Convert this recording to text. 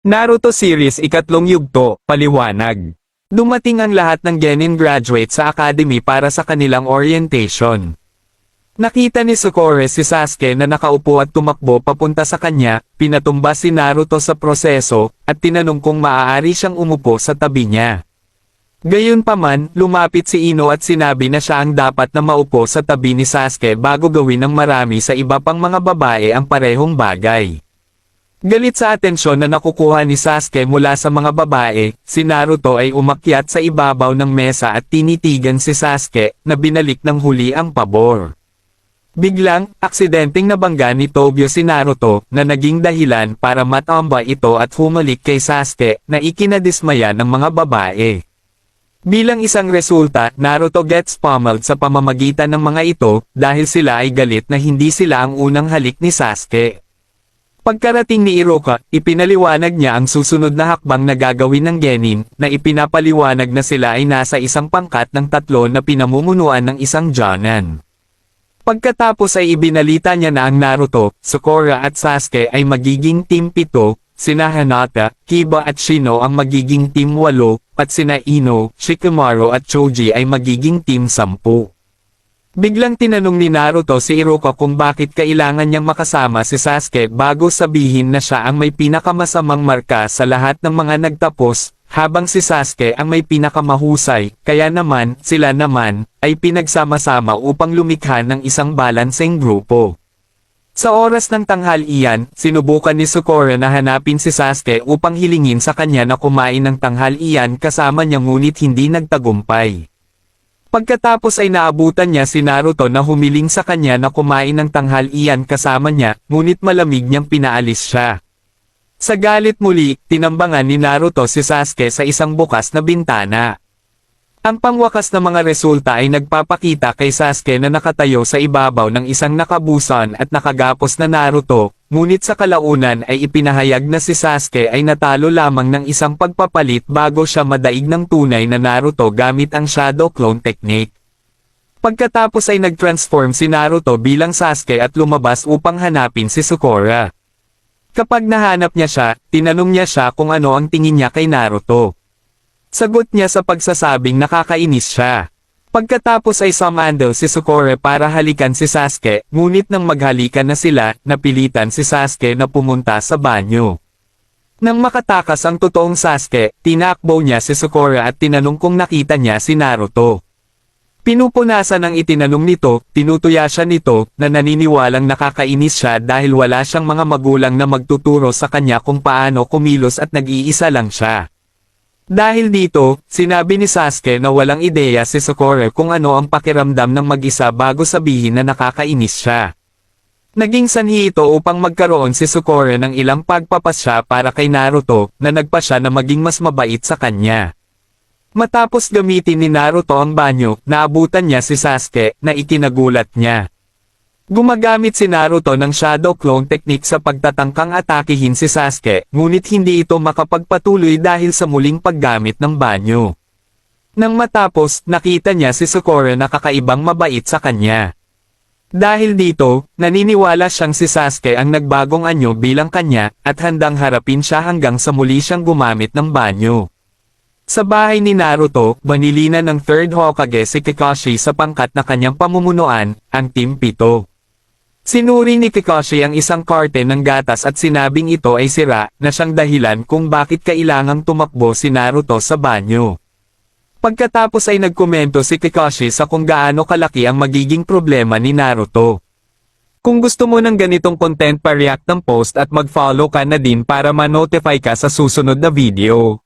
Naruto Series ikatlong yugto, paliwanag. Dumating ang lahat ng genin graduate sa academy para sa kanilang orientation. Nakita ni Sakura si Sasuke na nakaupo at tumakbo papunta sa kanya, pinatumba si Naruto sa proseso, at tinanong kung maaari siyang umupo sa tabi niya. Gayunpaman, lumapit si Ino at sinabi na siya ang dapat na maupo sa tabi ni Sasuke bago gawin ng marami sa iba pang mga babae ang parehong bagay. Galit sa atensyon na nakukuha ni Sasuke mula sa mga babae, si Naruto ay umakyat sa ibabaw ng mesa at tinitigan si Sasuke, na binalik ng huli ang pabor. Biglang, aksidenteng nabangga ni Tobyo si Naruto, na naging dahilan para matamba ito at humalik kay Sasuke, na ikinadismaya ng mga babae. Bilang isang resulta, Naruto gets pummeled sa pamamagitan ng mga ito, dahil sila ay galit na hindi sila ang unang halik ni Sasuke. Pagkarating ni Iroha, ipinaliwanag niya ang susunod na hakbang na gagawin ng genin, na ipinapaliwanag na sila ay nasa isang pangkat ng tatlo na pinamumunuan ng isang Jonin. Pagkatapos ay ibinalita niya na ang Naruto, Sakura at Sasuke ay magiging Team 7, sina Hinata, Kiba at Shino ang magiging Team 8, at sina Ino, Shikamaru at Choji ay magiging Team 10. Biglang tinanong ni Naruto si Iroha kung bakit kailangan niyang makasama si Sasuke bago sabihin na siya ang may pinakamasamang marka sa lahat ng mga nagtapos, habang si Sasuke ang may pinakamahusay, kaya naman, sila naman, ay pinagsama-sama upang lumikha ng isang balanseng grupo. Sa oras ng tanghalian, sinubukan ni Sakura na hanapin si Sasuke upang hilingin sa kanya na kumain ng tanghalian kasama niya ngunit hindi nagtagumpay. Pagkatapos ay naabutan niya si Naruto na humiling sa kanya na kumain ng tanghalian kasama niya, ngunit malamig niyang pinaalis siya. Sa galit muli, tinambangan ni Naruto si Sasuke sa isang bukas na bintana. Ang pangwakas na mga resulta ay nagpapakita kay Sasuke na nakatayo sa ibabaw ng isang nakabusan at nakagapos na Naruto, ngunit sa kalaunan ay ipinahayag na si Sasuke ay natalo lamang ng isang pagpapalit bago siya madaig ng tunay na Naruto gamit ang Shadow Clone Technique. Pagkatapos ay nag-transform si Naruto bilang Sasuke at lumabas upang hanapin si Sakura. Kapag nahanap niya siya, tinanong niya siya kung ano ang tingin niya kay Naruto. Sagot niya sa pagsasabing nakakainis siya. Pagkatapos ay sumando si Sakura para halikan si Sasuke, ngunit nang maghalikan na sila, napilitan si Sasuke na pumunta sa banyo. Nang makatakas ang totoong Sasuke, tinakbo niya si Sakura at tinanong kung nakita niya si Naruto. Pinupunasan ang itinanong nito, tinutuya siya nito, na naniniwalang nakakainis siya dahil wala siyang mga magulang na magtuturo sa kanya kung paano kumilos at nag-iisa lang siya. Dahil dito, sinabi ni Sasuke na walang ideya si Sakura kung ano ang pakiramdam ng mag-isa bago sabihin na nakakainis siya. Naging sanhi ito upang magkaroon si Sakura ng ilang pagpapasya para kay Naruto, na nagpasya na maging mas mabait sa kanya. Matapos gamitin ni Naruto ang banyo, naabutan niya si Sasuke, na ikinagulat niya. Gumagamit si Naruto ng Shadow Clone Technique sa pagtatangkang atakihin si Sasuke, ngunit hindi ito makapagpatuloy dahil sa muling paggamit ng banyo. Nang matapos, nakita niya si Sakura na kakaibang mabait sa kanya. Dahil dito, naniniwala siyang si Sasuke ang nagbagong anyo bilang kanya, at handang harapin siya hanggang sa muli siyang gumamit ng banyo. Sa bahay ni Naruto, banilinan ng 3rd Hokage si Kakashi sa pangkat na kanyang pamumunuan, ang Team 7. Sinuri ni Kakashi ang isang karte ng gatas at sinabing ito ay sira, na siyang dahilan kung bakit kailangang tumakbo si Naruto sa banyo. Pagkatapos ay nagkomento si Kakashi sa kung gaano kalaki ang magiging problema ni Naruto. Kung gusto mo ng ganitong content pa-react ng post at mag-follow ka na din para ma-notify ka sa susunod na video.